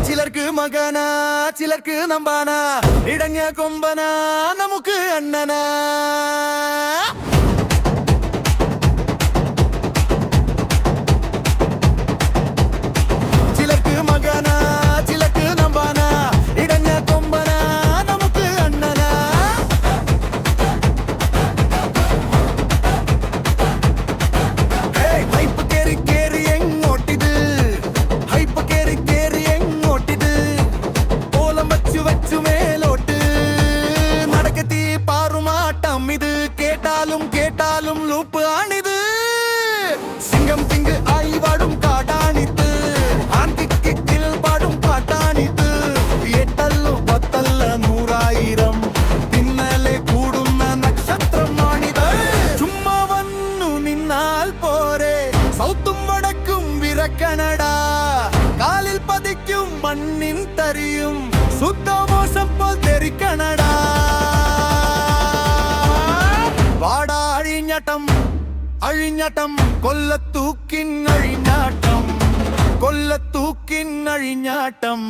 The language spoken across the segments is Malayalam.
ചിലർക്ക് മകനാ, ചിലർക്ക് നമ്പാനാ, ഇടഞ്ഞ കൊമ്പനാ, നമുക്ക് അണ്ണനാ. ചിലർക്ക് മകനാ, ചിലർക്ക് നമ്പാനാ, ഇടഞ്ഞ കൊമ്പനാ, നമുക്ക് അണ്ണനാ. ഹൈപ്പ് കേറി കേറി എങ്ങോട്ടിത്, ഹൈപ്പ് കേറി കേറി എങ്ങോട്ടിത്, ഓലം വച്ചു വച്ചു മേലോട്ട് നടക്കത്തി പാറുമാട്ടം ഇത്. കേട്ടാലും കേട്ടാലും ലൂപ്പ് ആണിത്. സിംഗം പിങ്ക് ആയി വാടും കാടാണിത്, ആന്തിക്കിൽ പാടും പാട്ടാണിത്. എട്ടല്ലു പത്തല്ല നൂറായിരം പിന്നലെ കൂടുന്ന നക്ഷത്രമാണിത്. ചുമ്മാ വന്നു നിന്നാൽ പോരെ, സൗത്തും വടക്കും വിറക്കണടാ. കാലിൽ പതിക്കും മണ്ണിൻ തരിയും ശുദ്ധമോശം പോൽ തെറിക്കണടാ. വാടാ അഴിഞ്ഞാട്ടം, അഴിഞ്ഞാട്ടം, കൊല്ലത്തൂക്കിൻ അഴിഞ്ഞാട്ടം, കൊല്ലത്തൂക്കിൻ അഴിഞ്ഞാട്ടം.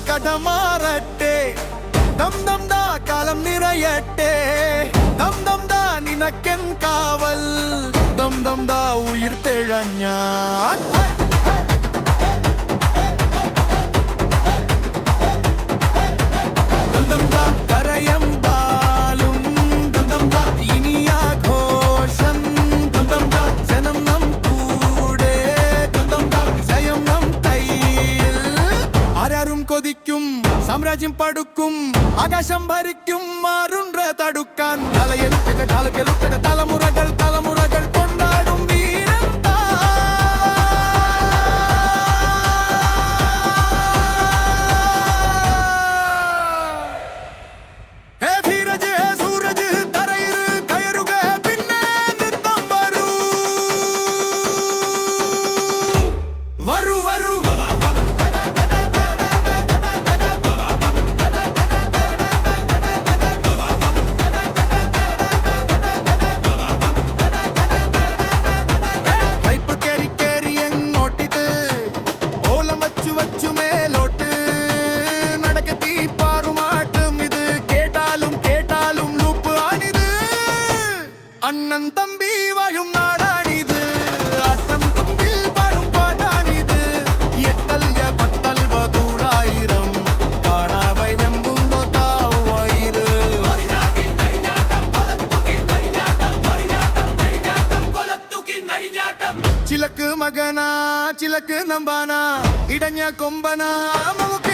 കടമാറട്ടെ, ദം ദം ദാ കാലം നിറയട്ടെ, ദം ദം ദാ നിനക്കൻ കാവൽ, ദം ദം ദാ ഉയിർ തെഴഞ്ഞാൻ. ദം ദം ദാ കരയം ബാലും, ദം ദം ദാ ഇനിയാഘോഷം, ദം ദം ദാ ജനം നം കൂടെ, ദം ദം ദാ ജയം നം കയ്യിൽ. ആരാരും കൊതിക്കും സാമ്രാജ്യം പടുക്കും, ആകാശം ഭരിക്കും, മാറുണ്ട തടുക്കാൻ. തലയെടുത്തിട്ട് കാലക്കെടുത്തിട്ട് തലമുറകൾ തലമുറകൾ കൊണ്ടാടും വീരൻ താ. ഹേ ധീരജ്, ഹേ സൂരജ്, തറയിറ് കയറുക, പിന്നെ നൃത്തം വരൂ വരൂ വരൂ. അണ്ണൻ തമ്പി വരും നാടാണിത്, അട്ടം തമ്പിൽ പാടും പാട്ടാണിത്. എട്ടല്ല പത്തൽവ നൂറായിരം കാണാവൈ വെമ്പുന്നോ താവയിര്. ചിലക്ക് മകനാ, ചിലക്ക് നമ്പാനാ, ഇടഞ്ഞ കൊമ്പനാ, നമുക്ക്